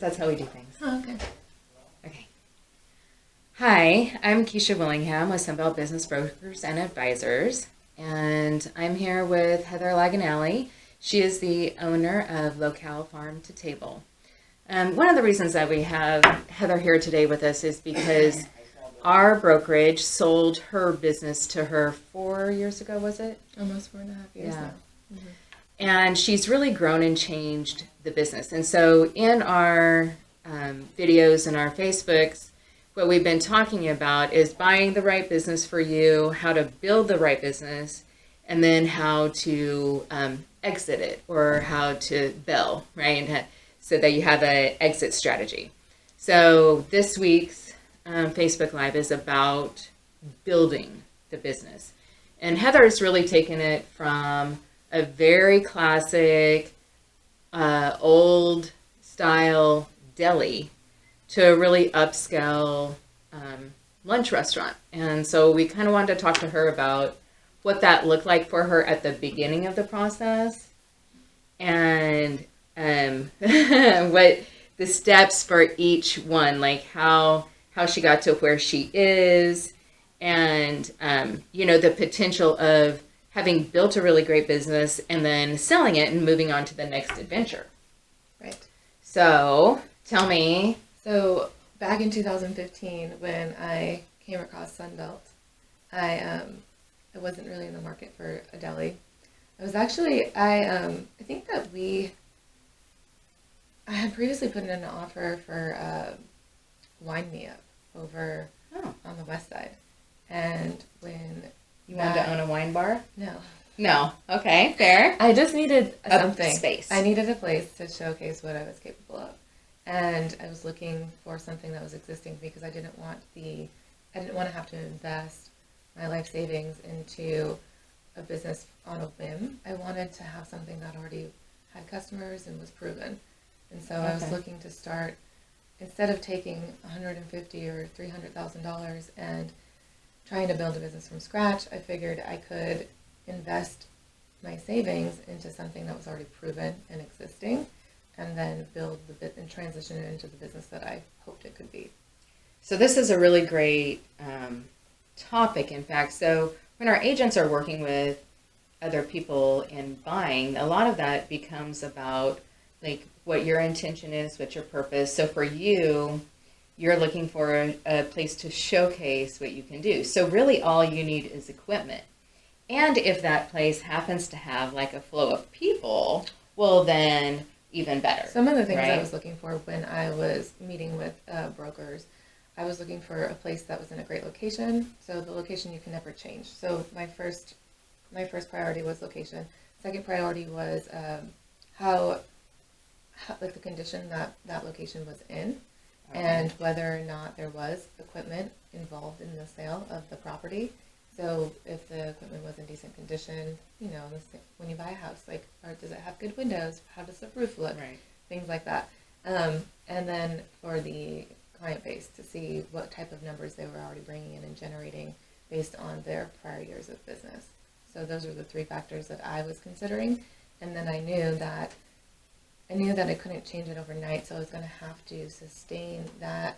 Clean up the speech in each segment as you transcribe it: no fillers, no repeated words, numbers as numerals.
That's how we do things. Oh, okay. Okay. Hi, I'm Keisha Willingham with Sunbelt Business Brokers and Advisors, and I'm here with Heather Laginelli. She is the owner of LOCALE Farm to Table. One of the reasons that we have Heather here today with us is because our brokerage sold her business to her 4 years ago, was it? Almost 4.5 years Yeah. now. Mm-hmm. And she's really grown and changed the business. And so in our videos and our Facebooks, what we've been talking about is buying the right business for you, how to build the right business, and then how to exit it or how to bail, right? So that you have an exit strategy. So this week's Facebook Live is about building the business. And Heather has really taken it from a very classic, old style deli to a really upscale lunch restaurant. And so we kind of wanted to talk to her about what that looked like for her at the beginning of the process and what the steps for each one, like how she got to where she is, and the potential of having built a really great business and then selling it and moving on to the next adventure. Right. So tell me. So back in 2015, when I came across Sunbelt, I wasn't really in the market for a deli. I was actually, I think that I had previously put in an offer for Wine Me Up over on the west side. And when You wanted to own a wine bar? No. No. Okay, fair. I just needed something. Space. I needed a place to showcase what I was capable of. And I was looking for something that was existing because I didn't want to have to invest my life savings into a business on a whim. I wanted to have something that already had customers and was proven. And so I was looking to start, instead of taking $150,000 or $300,000 and trying to build a business from scratch, I figured I could invest my savings into something that was already proven and existing, and then build the bit and transition it into the business that I hoped it could be. So this is a really great topic, in fact. So when our agents are working with other people in buying, a lot of that becomes about like what your intention is, what your purpose. So for you, you're looking for a place to showcase what you can do. So really all you need is equipment. And if that place happens to have like a flow of people, well then even better. Some of the things right? I was looking for when I was meeting with brokers, I was looking for a place that was in a great location. So the location you can never change. So my first priority was location. Second priority was how like the condition that location was in. And whether or not there was equipment involved in the sale of the property. So if the equipment was in decent condition, when you buy a house, like, or does it have good windows? How does the roof look? Right. Things like that. And then for the client base to see what type of numbers they were already bringing in and generating based on their prior years of business. So those are the three factors that I was considering. And then I knew that I couldn't change it overnight, so I was going to have to sustain that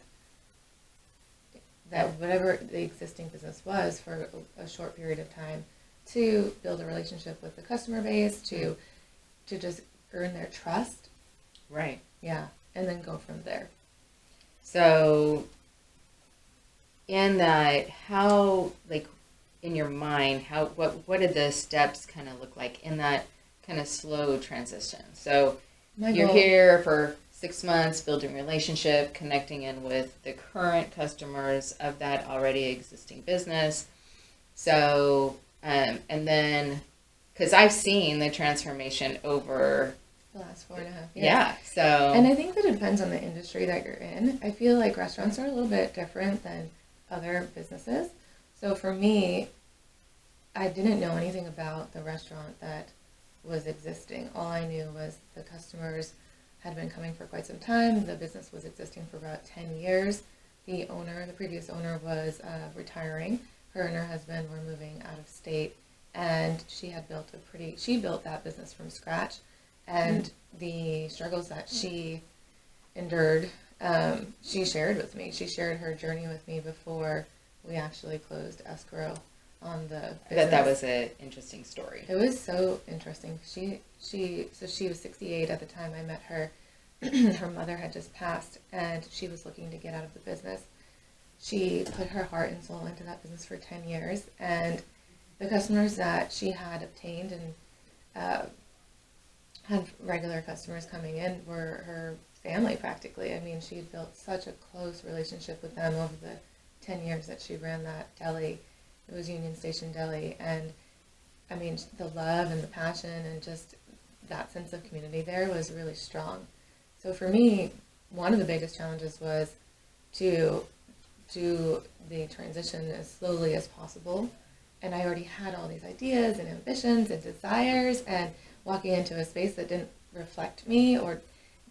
whatever the existing business was for a short period of time to build a relationship with the customer base, to just earn their trust. Right. Yeah, and then go from there. So in that, how, like, in your mind, what did the steps kind of look like in that kind of slow transition? So you're here for 6 months, building relationship, connecting in with the current customers of that already existing business. So, and then, because I've seen the transformation over the last 4.5 years. Yeah, so. And I think that it depends on the industry that you're in. I feel like restaurants are a little bit different than other businesses. So for me, I didn't know anything about the restaurant that was existing. All I knew was the customers had been coming for quite some time. The business was existing for about 10 years. The previous owner was retiring. Her and her husband were moving out of state, and she built that business from scratch. And the struggles that she endured, she shared with me. She shared her journey with me before we actually closed escrow on the business. I bet that was an interesting story. It was so interesting. She was 68 at the time I met her. Her mother had just passed, and she was looking to get out of the business. She put her heart and soul into that business for 10 years, and the customers that she had obtained and had regular customers coming in were her family practically. I mean, she had built such a close relationship with them over the 10 years that she ran that deli. It was Union Station Deli, and I mean, the love and the passion and just that sense of community there was really strong. So for me, one of the biggest challenges was to do the transition as slowly as possible. And I already had all these ideas and ambitions and desires, and walking into a space that didn't reflect me or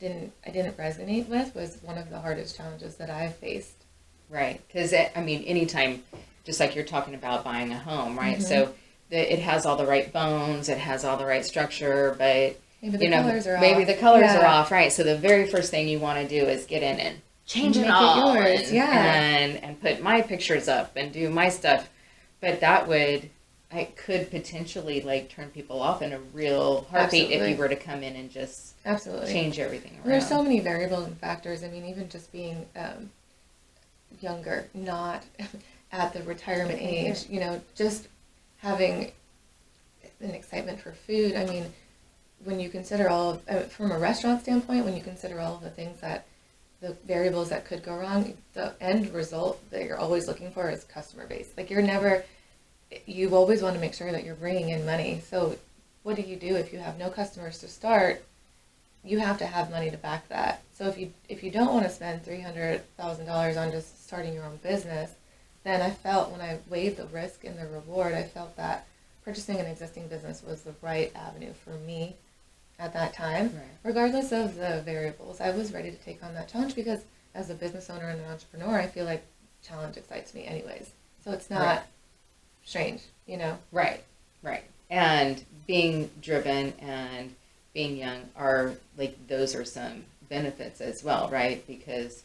I didn't resonate with was one of the hardest challenges that I've faced. Right. Because, I mean, anytime, just like you're talking about buying a home, right? Mm-hmm. So it has all the right bones, it has all the right structure, but maybe the colors are off. Maybe the colors are off, right? So the very first thing you want to do is get in and change it all, yours, and put my pictures up and do my stuff. But I could potentially like turn people off in a real heartbeat if you were to come in and just change everything around. There's so many variables and factors. I mean, even just being younger, not at the retirement age, just having an excitement for food. I mean, when you consider from a restaurant standpoint, when you consider all of the things the variables that could go wrong, the end result that you're always looking for is customer base. Like you always want to make sure that you're bringing in money. So what do you do if you have no customers to start? You have to have money to back that. So if you don't want to spend $300,000 on just starting your own business, then I felt when I weighed the risk and the reward, I felt that purchasing an existing business was the right avenue for me at that time, right. Regardless of the variables. I was ready to take on that challenge because as a business owner and an entrepreneur, I feel like challenge excites me anyways. So it's not strange, Right. And being driven and being young those are some benefits as well, right? Because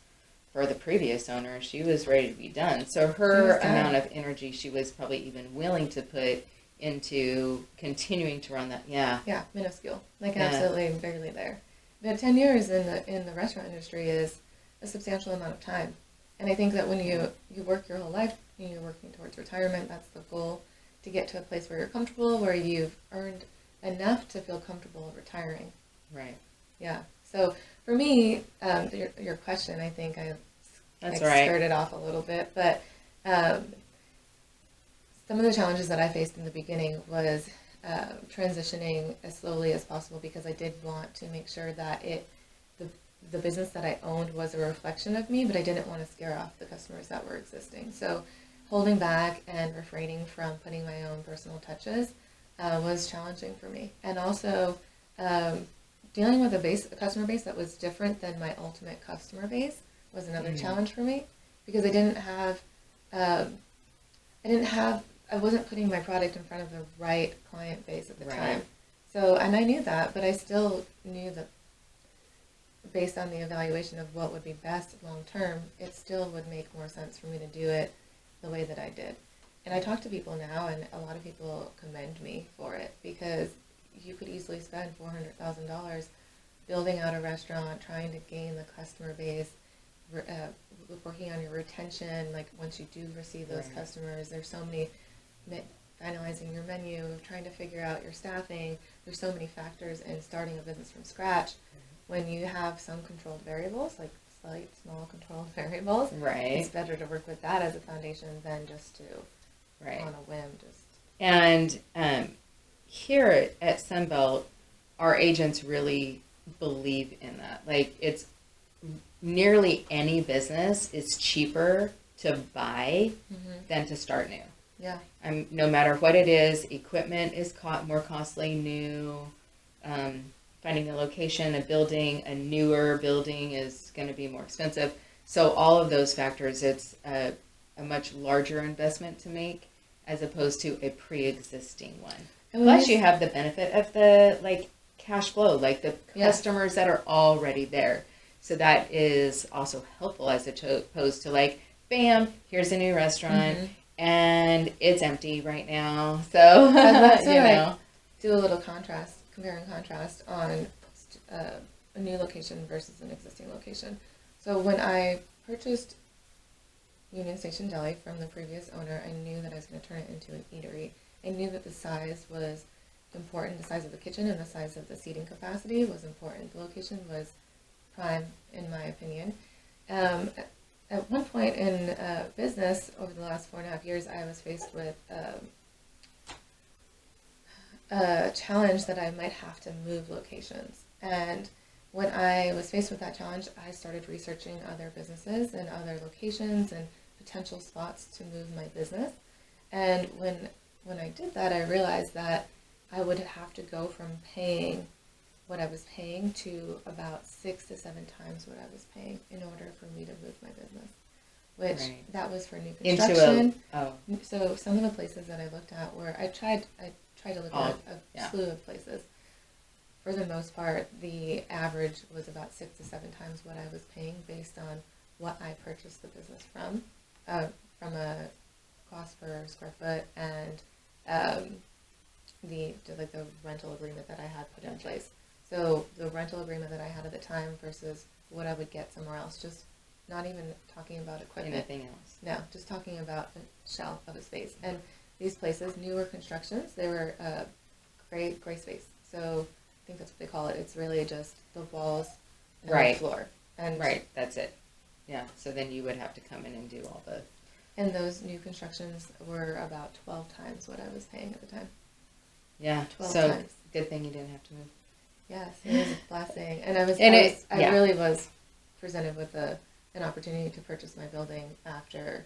for the previous owner, she was ready to be done. So her amount of energy she was probably even willing to put into continuing to run that. Yeah, minuscule, absolutely barely there. But 10 years in the restaurant industry is a substantial amount of time, and I think that when you work your whole life and you're working towards retirement, that's the goal, to get to a place where you're comfortable, where you've earned enough to feel comfortable retiring. Right. Yeah. So for me, your question, I think I skirted off a little bit, but some of the challenges that I faced in the beginning was transitioning as slowly as possible because I did want to make sure that the business that I owned was a reflection of me, but I didn't want to scare off the customers that were existing. So holding back and refraining from putting my own personal touches was challenging for me. And also dealing with a customer base that was different than my ultimate customer base was another challenge for me because I wasn't putting my product in front of the right client base at the time. So, and I knew that, but I still knew that based on the evaluation of what would be best long term, it still would make more sense for me to do it the way that I did. And I talk to people now, and a lot of people commend me for it because you could easily spend $400,000 building out a restaurant, trying to gain the customer base, working on your retention. Like once you do receive those customers, there's so many, finalizing your menu, trying to figure out your staffing. There's so many factors in starting a business from scratch. When you have some controlled variables, like slight, small controlled variables, it's better to work with that as a foundation than just to, on a whim, just. And here at Sunbelt, our agents really believe in that. Like it's nearly any business is cheaper to buy than to start new. Yeah. No matter what it is, equipment is more costly, new. Finding a location, a newer building is going to be more expensive. So all of those factors, it's a much larger investment to make as opposed to a pre-existing one. Plus you have the benefit of the cash flow, like the customers that are already there. So that is also helpful as opposed to like, bam, here's a new restaurant and it's empty right now. So, I'd love to you know. do a little compare and contrast on a new location versus an existing location. So when I purchased Union Station Deli from the previous owner, I knew that I was going to turn it into an eatery. I knew that the size was important. The size of the kitchen and the size of the seating capacity was important. The location was prime, in my opinion. At one point in business, over the last 4.5 years, I was faced with a challenge that I might have to move locations. And when I was faced with that challenge, I started researching other businesses and other locations and potential spots to move my business. And when I did that, I realized that I would have to go from paying what I was paying to about 6 to 7 times what I was paying in order for me to move my business, which that was for new construction. So some of the places that I looked at were, I tried to look at a slew of places. For the most part, the average was about 6 to 7 times what I was paying based on what I purchased the business from a cost per square foot and the rental agreement that I had put in place. So the rental agreement that I had at the time versus what I would get somewhere else, just not even talking about equipment. Anything else? No, just talking about a shell of a space. And these places, newer constructions, they were gray space. So I think that's what they call it. It's really just the walls and the floor. And that's it. Yeah, so then you would have to come in and do all the... And those new constructions were about 12 times what I was paying at the time. Yeah, 12 so times. Good thing you didn't have to move. Yes, it was a blessing. And I really was presented with an opportunity to purchase my building after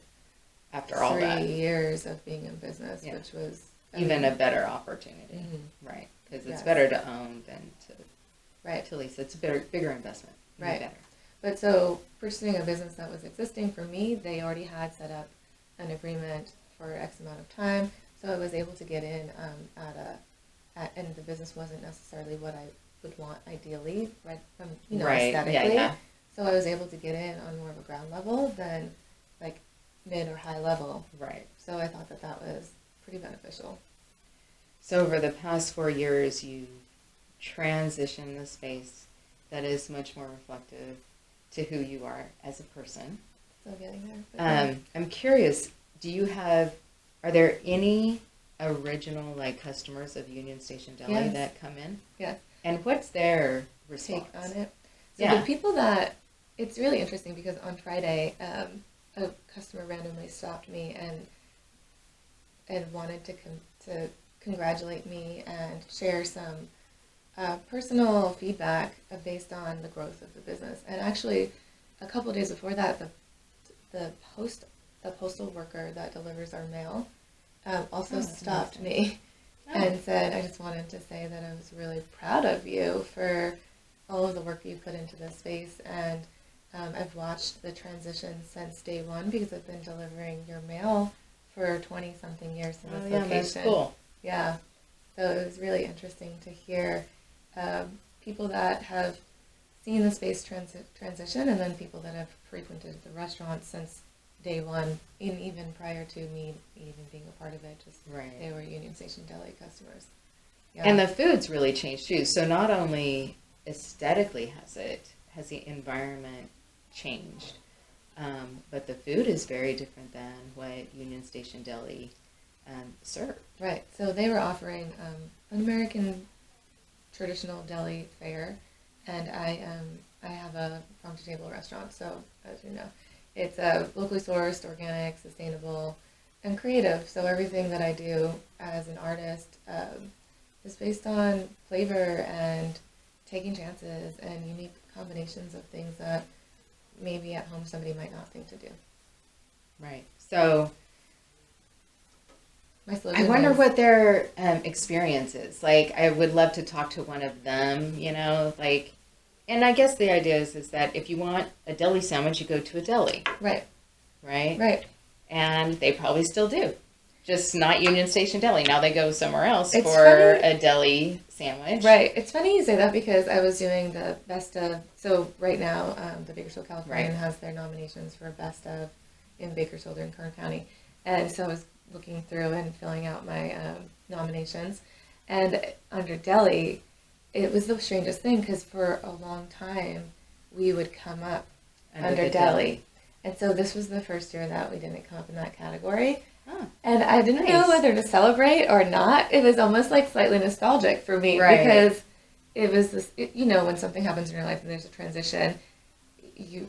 all that. 3 years of being in business, which was... Even a better opportunity, right? Because it's better to own than to lease. It's a bigger investment. Better. But so purchasing a business that was existing for me, they already had set up an agreement for X amount of time. So I was able to get in and the business wasn't necessarily what I would want ideally, aesthetically. Yeah. So I was able to get in on more of a ground level than like mid or high level. Right. So I thought that was pretty beneficial. So over the past 4 years, you transitioned the space that is much more reflective to who you are as a person. Still getting there. I'm curious, are there any original customers of Union Station Deli that come in? Yes. And what's their response? Take on it? So the people that, it's really interesting because on Friday, a customer randomly stopped me and wanted to congratulate me and share some personal feedback based on the growth of the business. And actually, a couple of days before that, the postal worker that delivers our mail also stopped me and said, I just wanted to say that I was really proud of you for all of the work you put into this space. And I've watched the transition since day one because I've been delivering your mail for 20-something years in this location. That's cool. Yeah. So it was really interesting to hear people that have seen the space transition and then people that have frequented the restaurant since day one, even prior to me even being a part of it. They were Union Station Deli customers. Yeah. And the food's really changed too. So not only aesthetically has the environment changed, but the food is very different than what Union Station Deli served. Right. So they were offering an American traditional deli fare, and I have a farm-to-table restaurant. So as you know, it's locally sourced, organic, sustainable, and creative. So everything that I do as an artist is based on flavor and taking chances and unique combinations of things that maybe at home somebody might not think to do. Right. So my slogan I wonder what their experience is. I would love to talk to one of them, and I guess the idea is that if you want a deli sandwich, you go to a deli. Right. Right? Right. And they probably still do. just not Union Station Deli. Now they go somewhere else It's for funny. a deli sandwich. Right. It's funny you say that because I was doing the best of. So right now, the Bakersfield Californian has their nominations for best of in Bakersfield or in Kern County, and so I was looking through and filling out my nominations, and under deli, it was the strangest thing because for a long time we would come up under deli, and so this was the first year that we didn't come up in that category. Oh, And I didn't know nice. whether to celebrate or not. It was almost like slightly nostalgic for me Right. because it was this, when something happens in your life and there's a transition, you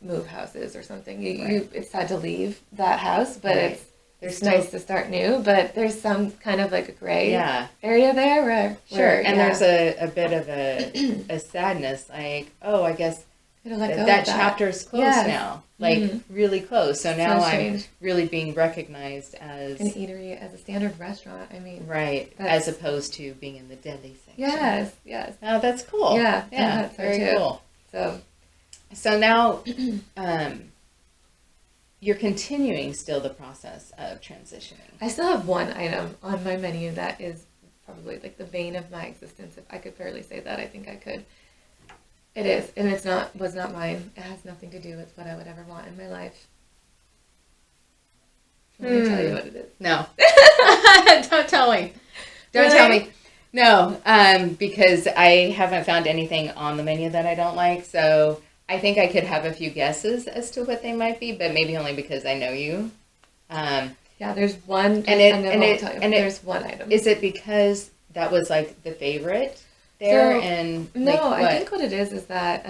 move houses or something. It's sad to leave that house, but Right. it's nice to start new. But there's some kind of like a gray Yeah. area there where Sure. And yeah, there's a bit of a sadness, like, oh, I guess gotta let go of that chapter's closed Yes. now. Like, Mhm. really close. So So now I'm strange. really being recognized as, An eatery as a standard restaurant. I mean, right, That's- as opposed to being in the deli section. yes. Oh, that's cool. Yeah, Yeah, that's so very too. cool. So So now, you're continuing still the process of transitioning. I still have one item on my menu that is probably like the bane of my existence. If I could fairly say that, I think I could. It is, and was not mine. It has nothing to do with what I would ever want in my life. Let me tell you what it is. No. Don't tell me. Don't tell me. No, because I haven't found anything on the menu that I don't like, so I think I could have a few guesses as to what they might be, but maybe only because I know you. Yeah, there's one, And there's one item. Is it because that was like the favorite there? So, And No, like, what? I think what it is that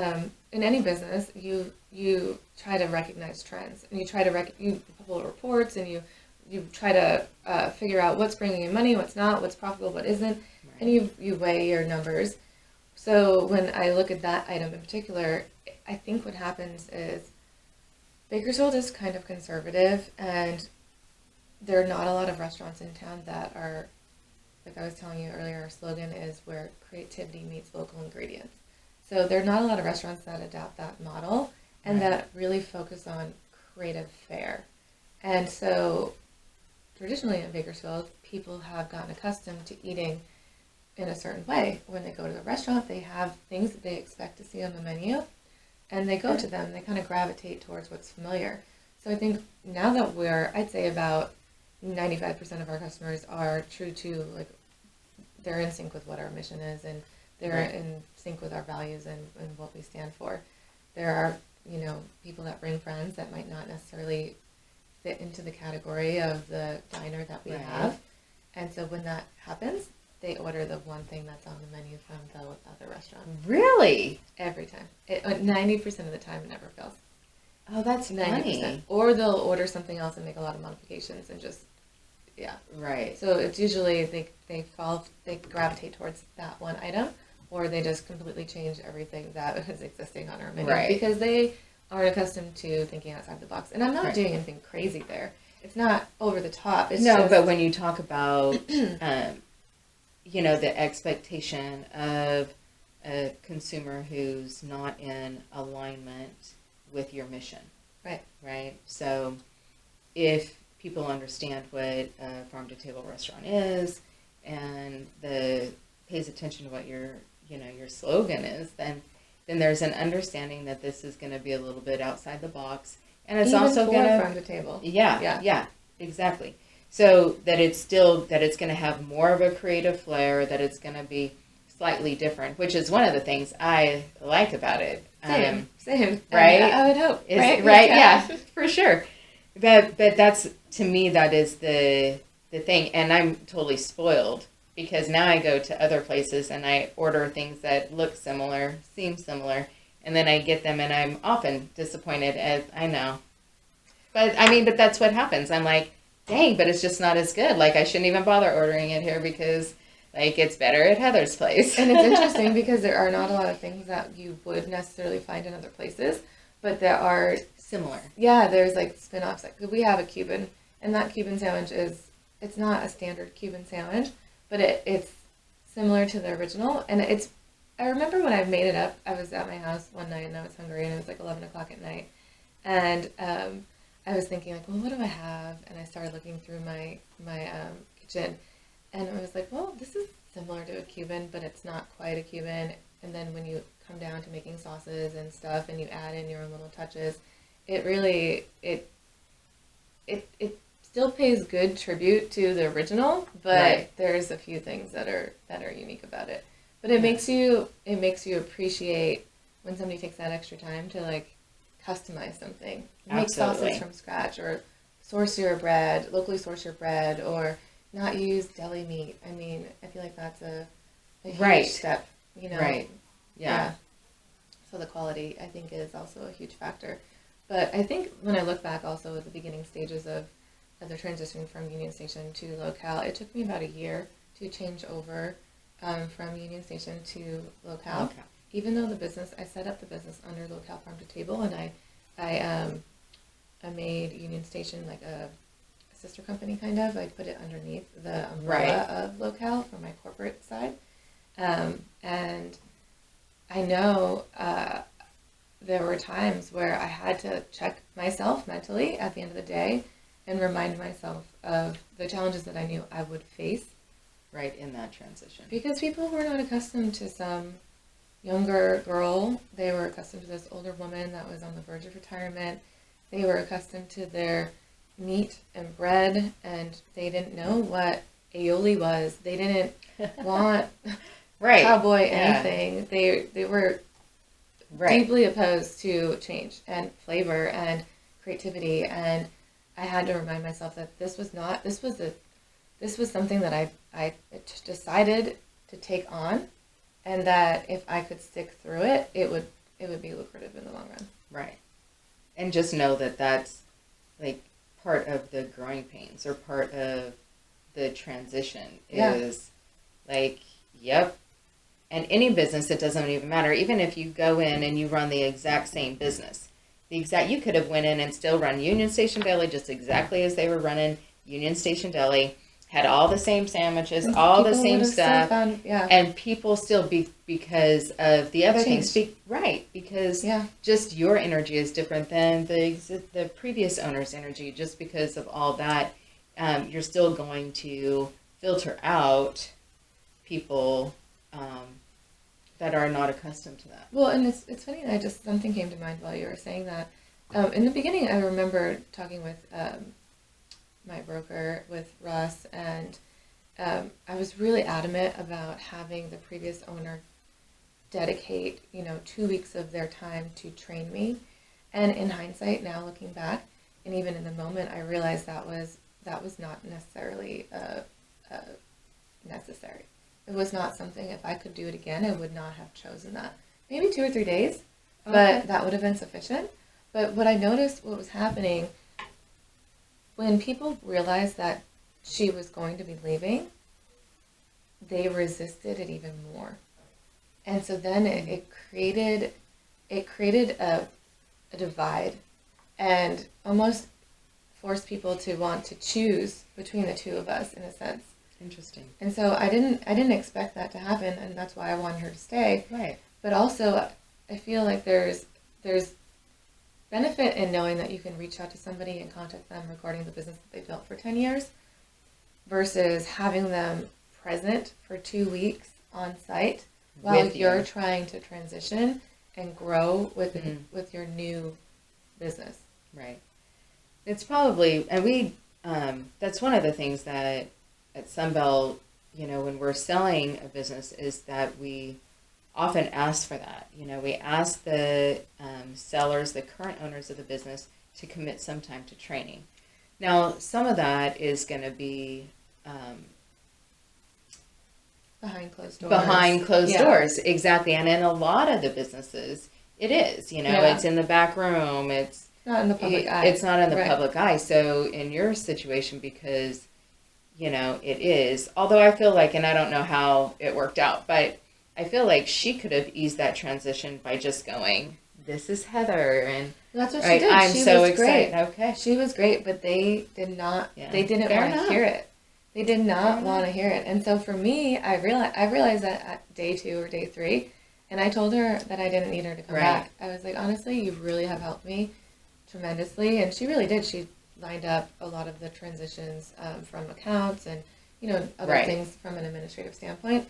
in any business, you try to recognize trends, and you try to you pull reports, and you try to figure out what's bringing in money, what's not, what's profitable, what isn't, and you weigh your numbers. So when I look at that item in particular, I think what happens is Bakersfield is kind of conservative, and there are not a lot of restaurants in town that are, like I was telling you earlier, our slogan is where creativity meets local ingredients. So there are not a lot of restaurants that adapt that model and that really focus on creative fare. And so traditionally in Bakersfield, people have gotten accustomed to eating in a certain way. When they go to the restaurant, they have things that they expect to see on the menu, and they go to them. They kind of gravitate towards what's familiar. So I think now that I'd say about 95% of our customers are true to, like, they're in sync with what our mission is, and they're in sync with our values and what we stand for. There are, people that bring friends that might not necessarily fit into the category of the diner that we have. And so when that happens, they order the one thing that's on the menu from the other restaurant. Really? Every time. 90% of the time, it never fails. Oh, that's 90%. funny. Or they'll order something else and make a lot of modifications and just, yeah. Right. So it's usually they gravitate towards that one item, or they just completely change everything that is existing on our menu. Right. Because they aren't accustomed to thinking outside the box. And I'm not doing anything crazy there. It's not over the top. It's No, just, but when you talk about, the expectation of a consumer who's not in alignment with your mission. Right? So if people understand what a farm-to-table restaurant is and pays attention to what your slogan is, then there's an understanding that this is going to be a little bit outside the box. And it's even also going to farm to table. Yeah, exactly. So that it's going to have more of a creative flair, that it's going to be slightly different, which is one of the things I like about it. Same. Right? I would hope. Right? Yeah, for sure. But that's, to me, that is the thing. And I'm totally spoiled because now I go to other places and I order things that look similar, seem similar, and then I get them and I'm often disappointed, as I know. But that's what happens. I'm like, dang, but it's just not as good. Like, I shouldn't even bother ordering it here because, like, it's better at Heather's place. And it's interesting because there are not a lot of things that you would necessarily find in other places, but there are Similar. Yeah, there's like spin-offs. Like we have a Cuban, and that Cuban sandwich it's not a standard Cuban sandwich, but it's similar to the original. And I remember when I made it up, I was at my house one night and I was hungry and it was like 11 o'clock at night. And I was thinking like, well, what do I have? And I started looking through my kitchen, and I was like, well, this is similar to a Cuban, but it's not quite a Cuban. And then when you come down to making sauces and stuff, and you add in your own little touches, it really it still pays good tribute to the original, but Right. there's a few things that are unique about it. But it makes you appreciate when somebody takes that extra time to like customize something, make Absolutely. sauces from scratch, or locally source your bread, or not use deli meat. I mean, I feel like that's a huge Right. step, you know. Right. Yeah. So the quality, I think, is also a huge factor. But I think when I look back also at the beginning stages of the transition from Union Station to LOCALE, it took me about a year to change over from Union Station to LOCALE. Okay. Even though I set up the business under LOCALE Farm to Table, and I made Union Station like a sister company kind of. I put it underneath the umbrella of LOCALE from my corporate side, and I know there were times where I had to check myself mentally at the end of the day and remind myself of the challenges that I knew I would face. Right, in that transition. Because people were not accustomed to some younger girl. They were accustomed to this older woman that was on the verge of retirement. They were accustomed to their meat and bread, and they didn't know what aioli was. They didn't want Right. cowboy Yeah. anything. They were Right. deeply opposed to change and flavor and creativity, and I had to remind myself that this was something that I decided to take on, and that if I could stick through it, it would be lucrative in the long run. Right. And just know that that's like part of the growing pains, or part of the transition is like, yep. And any business, it doesn't even matter. Even if you go in and you run the exact same business, you could have went in and still run Union Station Deli just exactly as they were running Union Station Deli, had all the same sandwiches, all the People same would have still stuff, found- and people still because of the other things. Changed. Right, because Yeah. just your energy is different than the previous owner's energy. Just because of all that, you're still going to filter out people that are not accustomed to that. Well, and it's funny that something came to mind while you were saying that. In the beginning, I remember talking with my broker, with Russ, and I was really adamant about having the previous owner dedicate, 2 weeks of their time to train me. And in hindsight, now looking back, and even in the moment, I realized that was not necessarily necessary. It was not something, if I could do it again, I would not have chosen that. Maybe 2 or 3 days, but that would have been sufficient. But what I noticed, what was happening, when people realized that she was going to be leaving, they resisted it even more. And so then it created a divide, and almost forced people to want to choose between the two of us, in a sense. Interesting. And so I didn't expect that to happen, and that's why I wanted her to stay. Right. But also, I feel like there's benefit in knowing that you can reach out to somebody and contact them regarding the business that they built for 10 years, versus having them present for 2 weeks on site while With you're you. trying to transition and grow with your new business. Right. It's probably, and that's one of the things that at Sunbelt, when we're selling a business, is that we often ask for that. We ask the sellers, the current owners of the business, to commit some time to training. Now, some of that is going to be Behind closed doors. behind closed Yeah. doors, exactly. And in a lot of the businesses, it is. Yeah. It's in the back room. It's Not in the public eye. It's not in the Right. public eye. So in your situation, because it is. Although I feel like, and I don't know how it worked out, but I feel like she could have eased that transition by just going, "This is Heather," and That's what she right, did. I'm She so was excited. great. Okay. She was great, but they did not. Yeah. They didn't Fair want to enough. hear it. They did not Fair want to hear it. And so for me, I realized that at day 2 or day 3, and I told her that I didn't need her to come Right. back. I was like, honestly, you really have helped me tremendously, and she really did. She lined up a lot of the transitions from accounts and other Right. things from an administrative standpoint.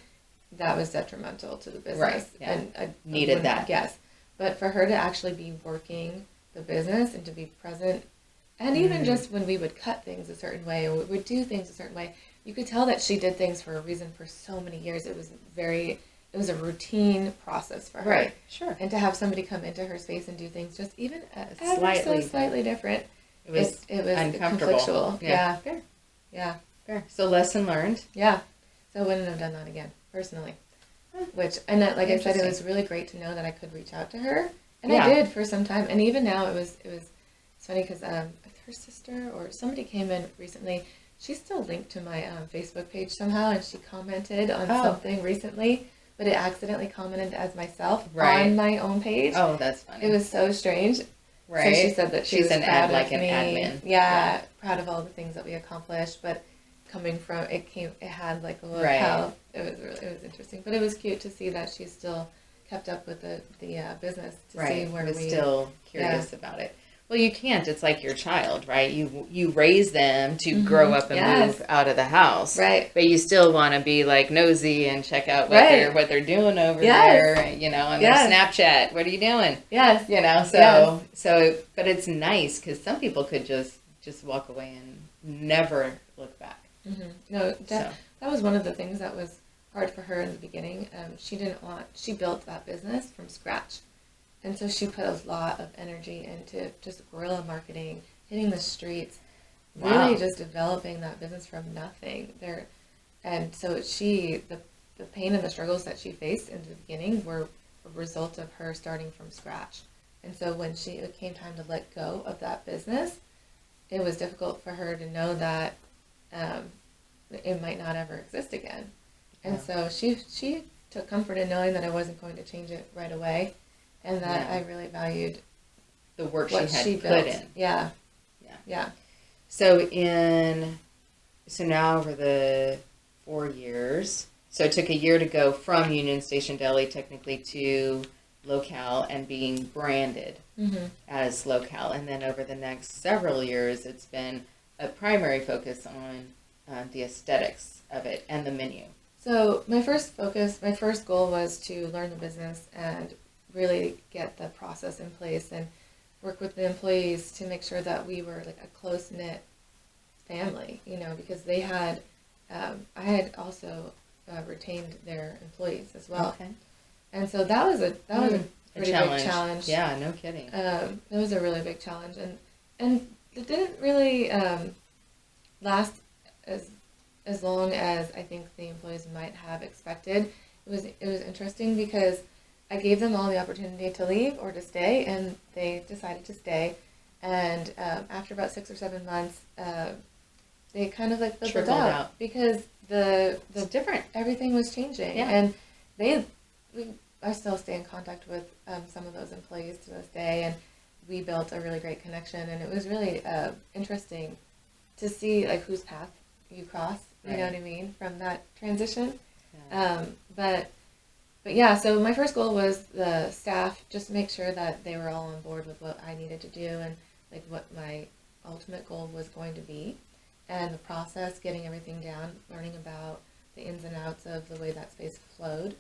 That was detrimental to the business, Right, yeah. and I Needed wouldn't- that. Yes, but for her to actually be working the business and to be present, and even just when we would cut things a certain way or we would do things a certain way, you could tell that she did things for a reason for so many years. It was a routine process for her. Right. Sure. And to have somebody come into her space and do things just even Slightly different, It was it was uncomfortable. conflictual. Yeah. Fair. Yeah. Fair. So lesson learned. Yeah. So I wouldn't have done that again, personally. Like I said, it was really great to know that I could reach out to her. And Yeah. I did for some time. And even now it's funny because her sister or somebody came in recently. She's still linked to my Facebook page somehow, and she commented on something recently, but it accidentally commented as myself on my own page. Oh, that's funny. It was so strange. Right. So she said that she She's was an proud like of an me. admin. Yeah, proud of all the things that we accomplished, but coming from it had like a locale. It was interesting, but it was cute to see that she still kept up with the business to see where was we still curious about it. Well, you can't. It's like your child, right? You raise them to grow up and move out of the house, right? But you still want to be like nosy and check out what they're doing over there, on their Snapchat. What are you doing? Yes, so but it's nice because some people could just walk away and never look back. Mm-hmm. No, that was one of the things that was hard for her in the beginning. She built that business from scratch. And so she put a lot of energy into just guerrilla marketing, hitting the streets, really just developing that business from nothing. And so the pain and the struggles that she faced in the beginning were a result of her starting from scratch. And so when it came time to let go of that business, it was difficult for her to know that it might not ever exist again. And so she took comfort in knowing that I wasn't going to change it right away. And that I really valued the work what she had she put built. in. Yeah. So now over the 4 years, so it took a year to go from Union Station Deli technically to LOCALE and being branded as LOCALE. And then over the next several years, it's been a primary focus on the aesthetics of it and the menu. So my first goal was to learn the business and really get the process in place and work with the employees to make sure that we were like a close-knit family, because they had, I had also retained their employees as well. Okay. And so that was a pretty big challenge. Yeah, no kidding. It was a really big challenge, and it didn't really last as long as I think the employees might have expected. It was interesting because I gave them all the opportunity to leave or to stay, and they decided to stay. And after about 6 or 7 months, they kind of like fizzled out because the different. Everything was changing, and I still stay in contact with some of those employees to this day, and we built a really great connection. And it was really interesting to see like whose path you cross. You know what I mean, from that transition. Yeah. But yeah, so my first goal was the staff, just make sure that they were all on board with what I needed to do and like what my ultimate goal was going to be. And the process, getting everything down, learning about the ins and outs of the way that space flowed.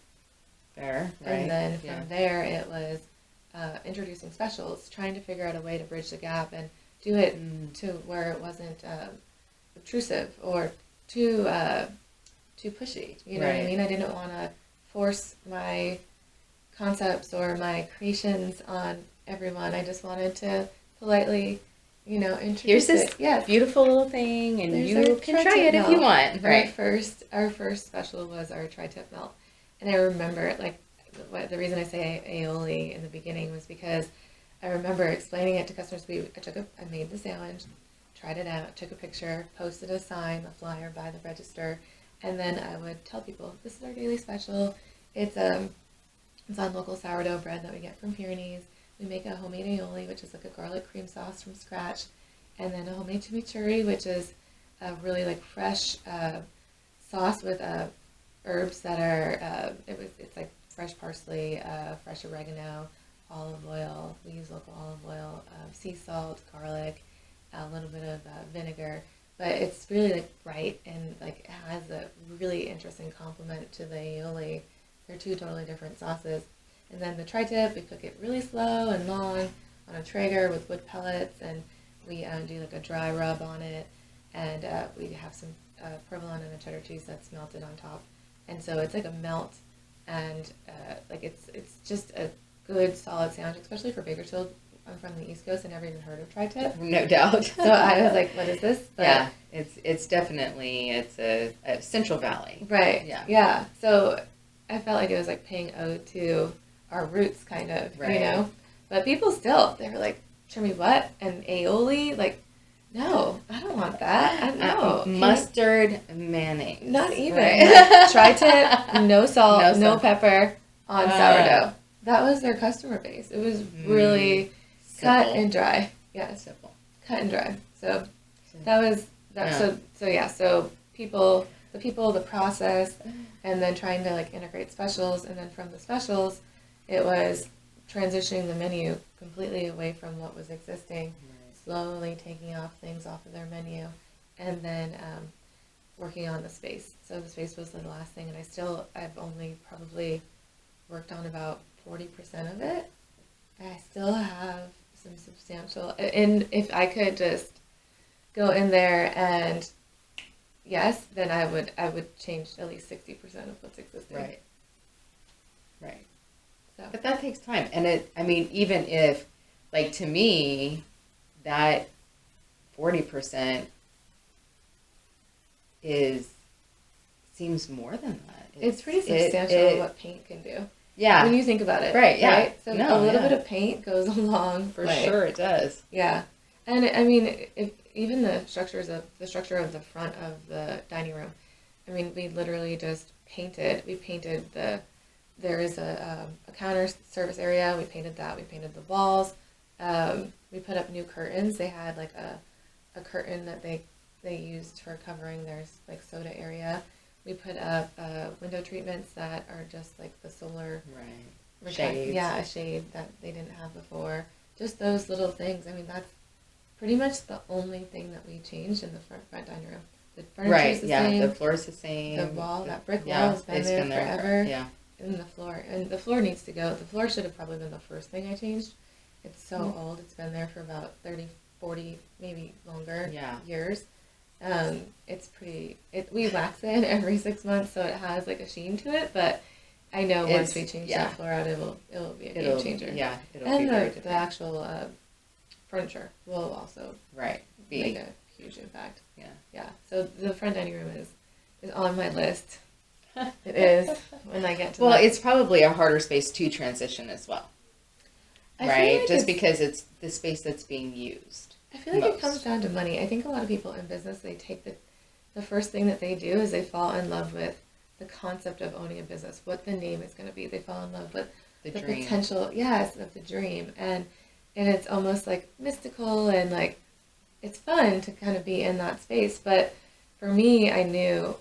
Fair, right. And then from there, it was introducing specials, trying to figure out a way to bridge the gap and do it to where it wasn't obtrusive or too pushy. You know what I mean? I didn't want to force my concepts or my creations on everyone. I just wanted to politely, introduce Here's this beautiful little thing, and you can try it if you want. Our first special was our tri-tip melt. And I remember, the reason I say aioli in the beginning was because I remember explaining it to customers. I made the sandwich, tried it out, took a picture, posted a sign, a flyer by the register, and then I would tell people, this is our daily special. It's on local sourdough bread that we get from Pyrenees. We make a homemade aioli, which is like a garlic cream sauce from scratch, and then a homemade chimichurri, which is a really like fresh sauce with herbs that are it's like fresh parsley, fresh oregano, olive oil. We use local olive oil, sea salt, garlic, a little bit of vinegar. But it's really like bright and like it has a really interesting complement to the aioli. They're two totally different sauces. And then the tri-tip, we cook it really slow and long on a Traeger with wood pellets, and we do like a dry rub on it, and we have some provolone and a cheddar cheese that's melted on top, and so it's like a melt, and like it's just a good solid sandwich, especially for Bakersfield. I'm from the East Coast and never even heard of tri-tip. No doubt. So I was like, what is this? But, yeah, it's definitely, it's a Central Valley. Right. Yeah. Yeah. So I felt like it was like paying ode to our roots, kind of, Right. you know? But people still, they were like, Trimmy, what? And aioli? Like, no, I don't want that. No. Mustard mayonnaise. Not even. Right. Like, tri-tip, no salt, no salt. pepper on sourdough. That was their customer base. It was really cut and dry. Yeah, Simple. cut and dry. So that was that. Yeah. So people, the process, and then trying to like integrate specials, and then from the specials, it was transitioning the menu completely away from what was existing, slowly taking off things off of their menu, and then working on the space. So the space was the last thing, and I've only probably worked on about 40% of it. I still have some substantial, and if I could just go in there and yes, then I would change at least 60% of what's existing. Right. Right. So. But that takes time. And even if, like, to me, that 40% seems more than that. It's pretty substantial what paint can do. Yeah. When you think about it. Right, yeah. Right? So a little bit of paint goes a long For way. sure it does. Yeah. And I mean, even the structure of the front of the dining room, I mean, we literally just painted. We painted there is a counter service area. We painted that. We painted the walls. We put up new curtains. They had like a curtain that they used for covering their like soda area. We put up window treatments that are just like the solar Shades. Yeah, a shade that they didn't have before. Just those little things. I mean, that's pretty much the only thing that we changed in the front dining room. The furniture's the same. The floor's the same. The wall, that brick wall has been there forever. Yeah. And the floor needs to go. The floor should have probably been the first thing I changed. It's so old. It's been there for about 30, 40, maybe longer years. It's pretty, we wax it every 6 months, so it has like a sheen to it, but I know once we change that floor out, it will be a game changer. Yeah, it'll and be very different. The actual furniture will also make a huge impact. Yeah. Yeah. So the front dining room is on my list. It is when I get to that. It's probably a harder space to transition as well. Right? Just because it's the space that's being used. I feel like it comes down to money. I think a lot of people in business, they take the first thing that they do is they fall in love with the concept of owning a business, what the name is going to be. They fall in love with the potential, of the dream. And it's almost like mystical and like, it's fun to kind of be in that space. But for me, I knew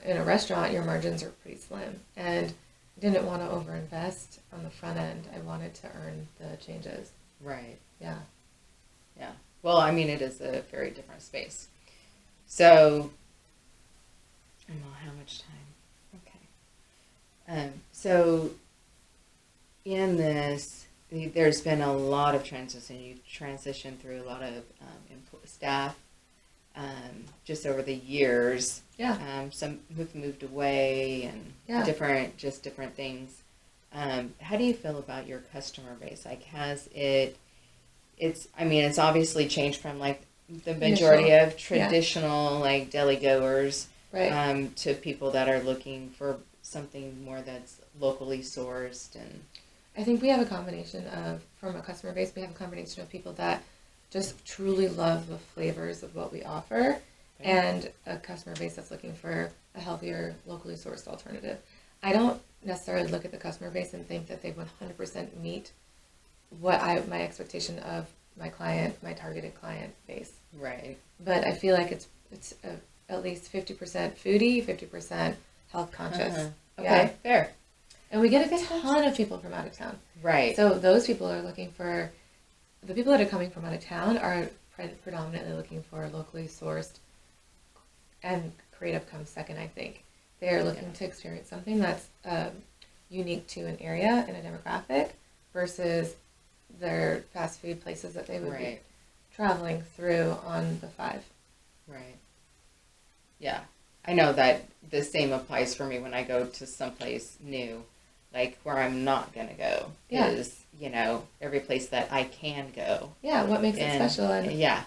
in a restaurant, your margins are pretty slim, and didn't want to overinvest on the front end. I wanted to earn the changes. Right. Yeah. Yeah. Well, I mean, it is a very different space. So, how much time? Okay. So, in this, there's been a lot of transition. You transitioned through a lot of staff just over the years. Yeah. Some who've moved away and different things. How do you feel about your customer base? Like, has it's obviously changed from like the majority of traditional like deli goers to people that are looking for something more that's locally sourced. And I think we have a combination of, from a customer base, we have a combination of people that just truly love the flavors of what we offer, and a customer base that's looking for a healthier, locally sourced alternative. I don't necessarily look at the customer base and think that they 100% meet what my expectation of my targeted client base. Right. But I feel like it's at least 50% foodie, 50% health conscious. Okay, fair. And we get a ton of people from out of town. Right. So those people are looking for, the people that are coming from out of town are predominantly looking for locally sourced, and creative comes second, I think. They're looking to experience something that's unique to an area and a demographic versus their fast food places that they would be traveling through on the 5. Right. Yeah. I know that the same applies for me when I go to someplace new, like where I'm not going to go is, you know, every place that I can go. Yeah. What makes it special? And yeah.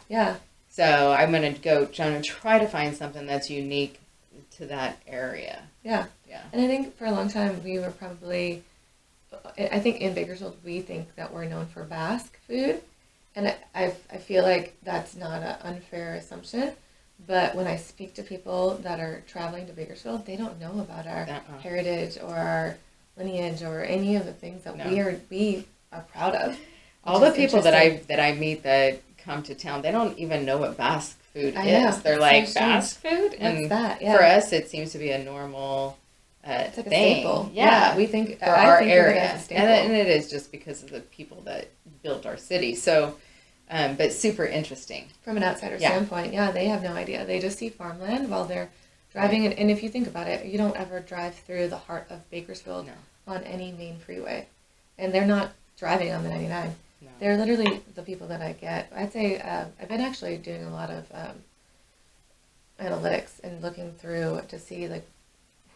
So I'm going to go try to find something that's unique to that area. Yeah. Yeah. And I think for a long time we were probably, I think in Bakersfield we think that we're known for Basque food. And I feel like that's not an unfair assumption. But when I speak to people that are traveling to Bakersfield, they don't know about our heritage or our lineage or any of the things that we are proud of. All the people that I meet that come to town, they don't even know what Basque food is. They're like, Basque food? What's that? Yeah. For us, it seems to be a normal it's like thing. A staple. Yeah. We think, for our area. It as a staple. And it is just because of the people that built our city. So, but super interesting. From an outsider standpoint, they have no idea. They just see farmland while they're driving. And if you think about it, you don't ever drive through the heart of Bakersfield on any main freeway. And they're not driving on the 99. No. They're literally the people that I get. I'd say I've been actually doing a lot of analytics and looking through to see like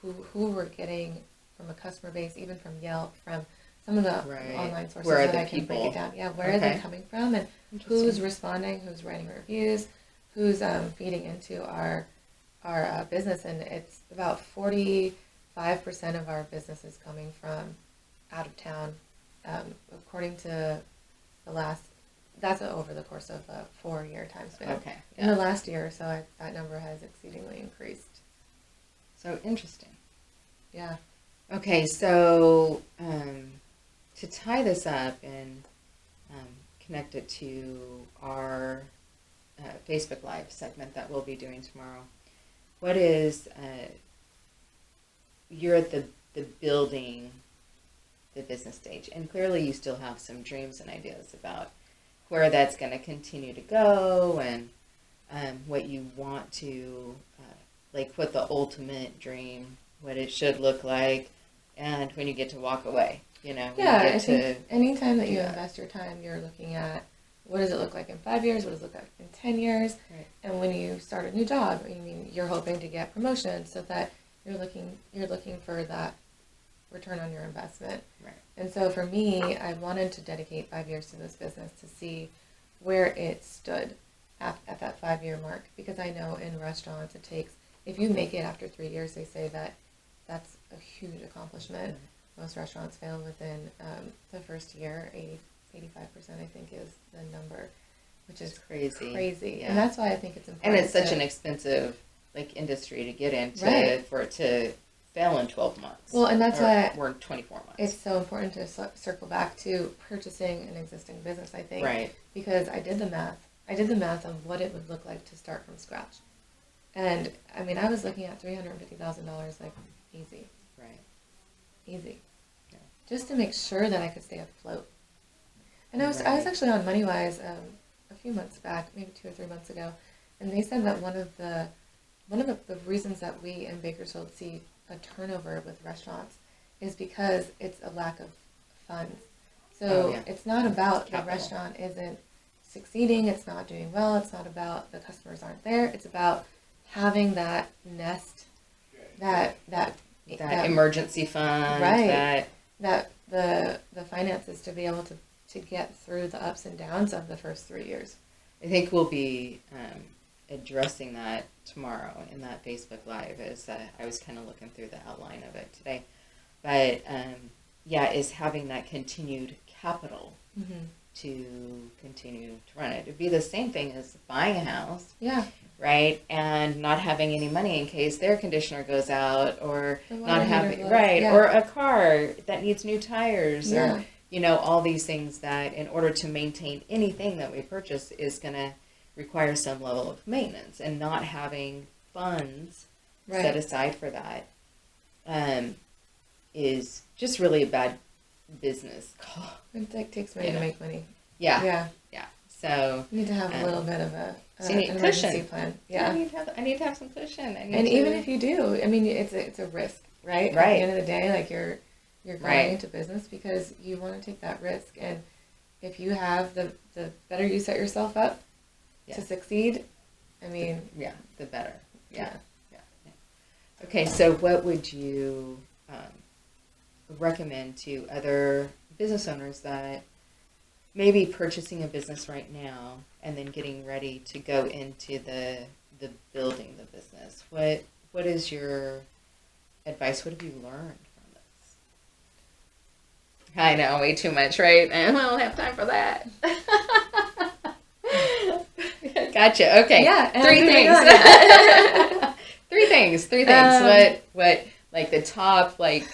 who we're getting from a customer base, even from Yelp, from some of the online sources that I can break it down. Yeah, where are they coming from, and who's responding, who's writing reviews, who's feeding into our business, and it's about 45% of our business is coming from out of town, according to the last. That's over the course of a 4-year time span. Okay. In the last year or so, that number has exceedingly increased. So interesting. Yeah. Okay, so to tie this up and connect it to our Facebook Live segment that we'll be doing tomorrow, what is, you're at the building the business stage, and clearly you still have some dreams and ideas about where that's going to continue to go and what you want to, like what the ultimate dream, what it should look like, and when you get to walk away, you know. I think anytime that you invest your time, you're looking at what does it look like in 5 years, what does it look like in 10 years, and when you start a new job, you're hoping to get promotion so that you're looking for that return on your investment. Right. And so for me, I wanted to dedicate 5 years to this business to see where it stood at that 5-year mark, because I know in restaurants it takes, if you make it after 3 years, they say that that's a huge accomplishment. Most restaurants fail within the first year. 85% I think is the number, which is crazy. Yeah. And that's why I think it's important. And it's such an expensive industry to get into for it to fail in 12 months. Well, and that's why we're 24 months. It's so important to circle back to purchasing an existing business, I think. Right. Because I did the math. I did the math on what it would look like to start from scratch. And I was looking at $350,000 like easy. Right. Easy. Yeah. Just to make sure that I could stay afloat. And I was actually on MoneyWise a few months back, maybe 2 or 3 months ago, and they said that one of the reasons that we in Bakersfield see a turnover with restaurants is because it's a lack of funds. So it's not about the restaurant isn't succeeding, it's not doing well, it's not about the customers aren't there, it's about having that nest, that emergency fund, that the finances to be able to get through the ups and downs of the first 3 years. I think we'll be addressing that tomorrow in that Facebook Live. As I was kind of looking through the outline of it today, but is having that continued capital to continue to run it. It'd be the same thing as buying a house, right, and not having any money in case the air conditioner goes out, or not having or a car that needs new tires, or all these things that in order to maintain anything that we purchase is going to require some level of maintenance, and not having funds set aside for that is just really a bad business call. It like takes money to make money. Yeah. Yeah. Yeah. So You need to have a little bit of so you need an cushion. emergency plan. Yeah. I need to have some cushion. And even if you do, I mean, it's a risk, right? Right. At the end of the day, like you're going Right. into business because you want to take that risk, and if you have the better you set yourself up to succeed, I mean, the better. Yeah. Okay, so what would you recommend to other business owners that may be purchasing a business right now and then getting ready to go into the building the business? What is your advice? What have you learned from this? I know, way too much, right? And I don't have time for that. Gotcha. Okay. Yeah. Three things. Three things. What like the top like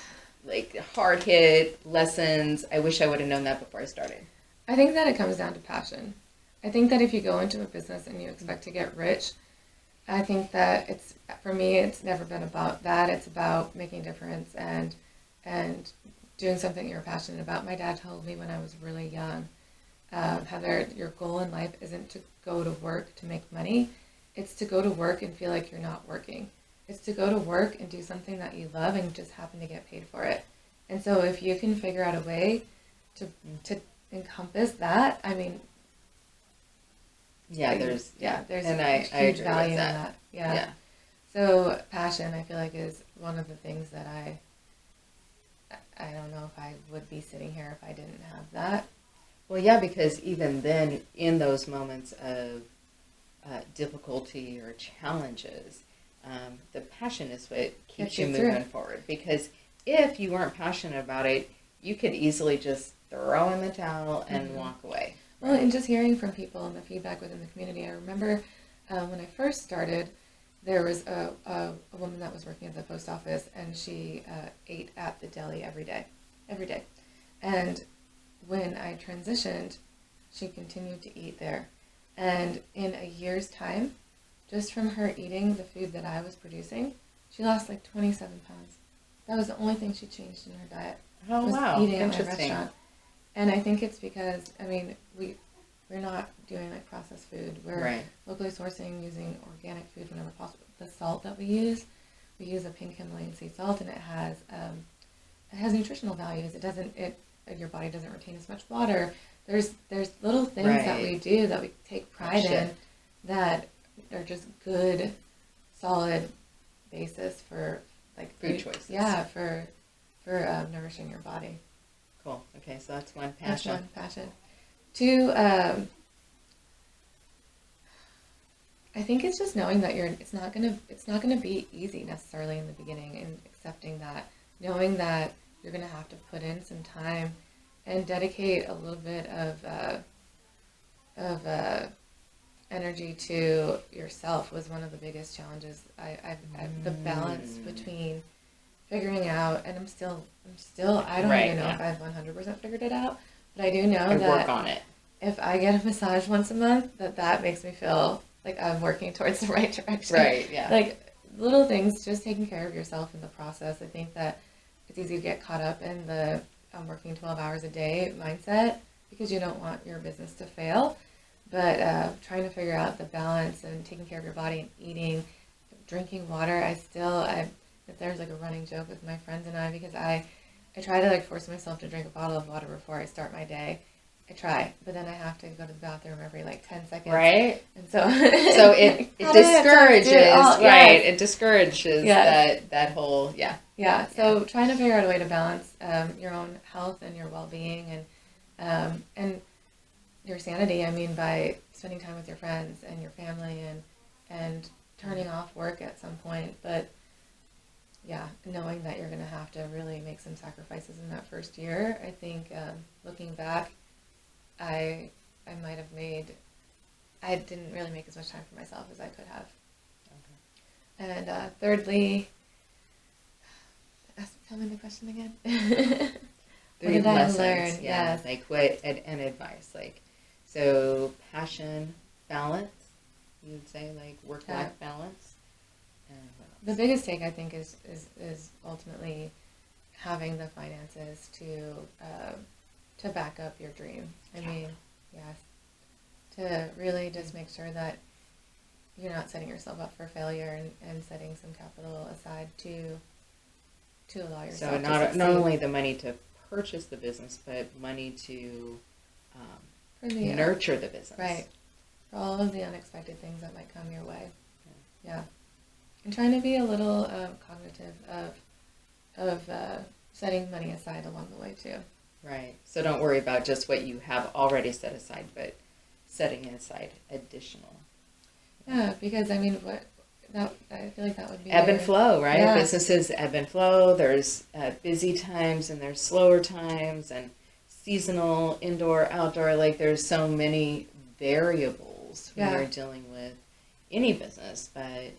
hard hit lessons? I wish I would have known that before I started. I think that it comes down to passion. I think that if you go into a business and you expect to get rich, I think that for me, it's never been about that. It's about making a difference and doing something you're passionate about. My dad told me when I was really young, Heather, your goal in life isn't to go to work to make money. It's to go to work and feel like you're not working. It's to go to work and do something that you love and just happen to get paid for it. And so if you can figure out a way to encompass that, I mean, there's huge value in that. Yeah. So passion, I feel like, is one of the things that I don't know if I would be sitting here if I didn't have that. Well, yeah, because even then, in those moments of difficulty or challenges, the passion is what keeps you moving forward. Because if you weren't passionate about it, you could easily just throw in the towel and walk away. Well, and just hearing from people and the feedback within the community, I remember when I first started, there was a woman that was working at the post office, and she ate at the deli every day. And when I transitioned, she continued to eat there. And in a year's time, just from her eating the food that I was producing, she lost like 27 pounds. That was the only thing she changed in her diet. Oh, was wow. Eating at my Interesting. restaurant. And I think it's because, I mean, we're not doing like processed food. We're locally sourcing, using organic food whenever possible. The salt that we use a pink Himalayan sea salt, and it has nutritional values. Your body doesn't retain as much water. There's little things that we do that we take pride in that are just good, solid basis for like food choices. Yeah, for nourishing your body. Cool. Okay, so that's one, passion. That's one, passion. Two, I think it's just knowing that it's not gonna be easy necessarily in the beginning, and accepting that, knowing that you're gonna have to put in some time and dedicate a little bit of energy to yourself was one of the biggest challenges. I've the balance between figuring out, and I'm still I don't even know if I've 100% figured it out, but I do know that work on it. If I get a massage once a month, that makes me feel like I'm working towards the right direction. Right, yeah. Like little things, just taking care of yourself in the process. I think that it's easy to get caught up in the I'm working 12 hours a day mindset because you don't want your business to fail. But trying to figure out the balance and taking care of your body and eating, drinking water. If there's like a running joke with my friends and I, because I try to like force myself to drink a bottle of water before I start my day. I try, but then I have to go to the bathroom every like 10 seconds. Right. And so it discourages, right? It discourages that whole, Yeah. So trying to figure out a way to balance your own health and your well-being and your sanity. I mean, by spending time with your friends and your family and turning off work at some point. But yeah, knowing that you're going to have to really make some sacrifices in that first year. I think looking back, I didn't really make as much time for myself as I could have. Okay. And thirdly, tell me the question again. What did I learn? Yeah, yes. Like what and advice, like so passion, balance. You would say like work-life balance. The biggest take I think is ultimately having the finances to back up your dream. I mean, yes, to really just make sure that you're not setting yourself up for failure, and setting some capital aside to allow yourself So to not succeed. only the money to purchase the business, but money to For the, nurture the business. right, for all of the unexpected things that might come your way. Yeah. And trying to be a little cognitive of setting money aside along the way too. Right. So don't worry about just what you have already set aside, but setting aside additional. Yeah, because I mean, I feel like that would be Ebb and flow, right? Yeah. Businesses ebb and flow. There's busy times and there's slower times, and seasonal, indoor, outdoor. Like there's so many variables when Yeah. you're dealing with any business, but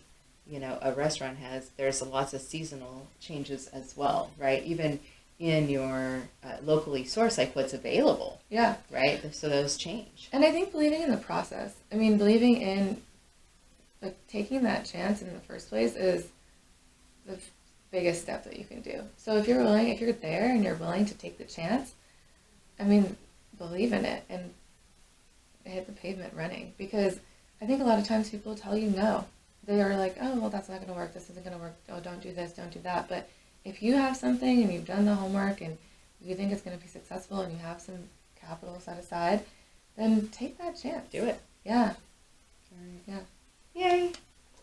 a restaurant there's lots of seasonal changes as well, right? Even in your locally sourced, like what's available, Yeah. right? So those change. And I think believing in the process. I mean, believing in like taking that chance in the first place is the biggest step that you can do. So if you're there and you're willing to take the chance, I mean, believe in it and hit the pavement running. Because I think a lot of times people tell you no. They are like, oh, well, that's not going to work. This isn't going to work. Oh, don't do this. Don't do that. But if you have something and you've done the homework and you think it's going to be successful and you have some capital set aside, then take that chance. Do it. Yeah. Right. Yeah. Yay.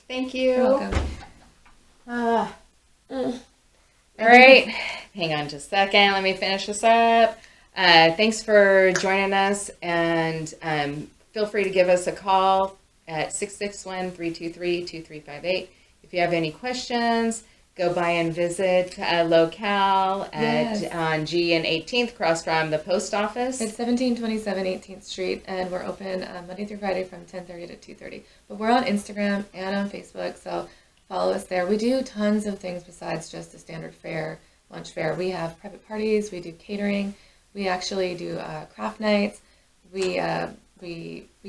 Thank you. You're welcome. All right. Hang on just a second. Let me finish this up. Thanks for joining us, and feel free to give us a call at 661-323-2358. If you have any questions, go by and visit LOCALE on G and 18th, across from the post office. It's 1727 18th Street, and we're open Monday through Friday from 10:30 to 2:30. But we're on Instagram and on Facebook, so follow us there. We do tons of things besides just the standard fare, lunch fare. We have private parties. We do catering. We actually do craft nights. We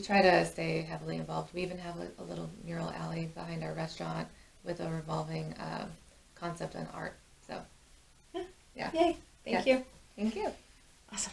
try to stay heavily involved. We even have a little mural alley behind our restaurant with a revolving concept on art. So, yeah. Yay. Thank you. Thank you. Awesome.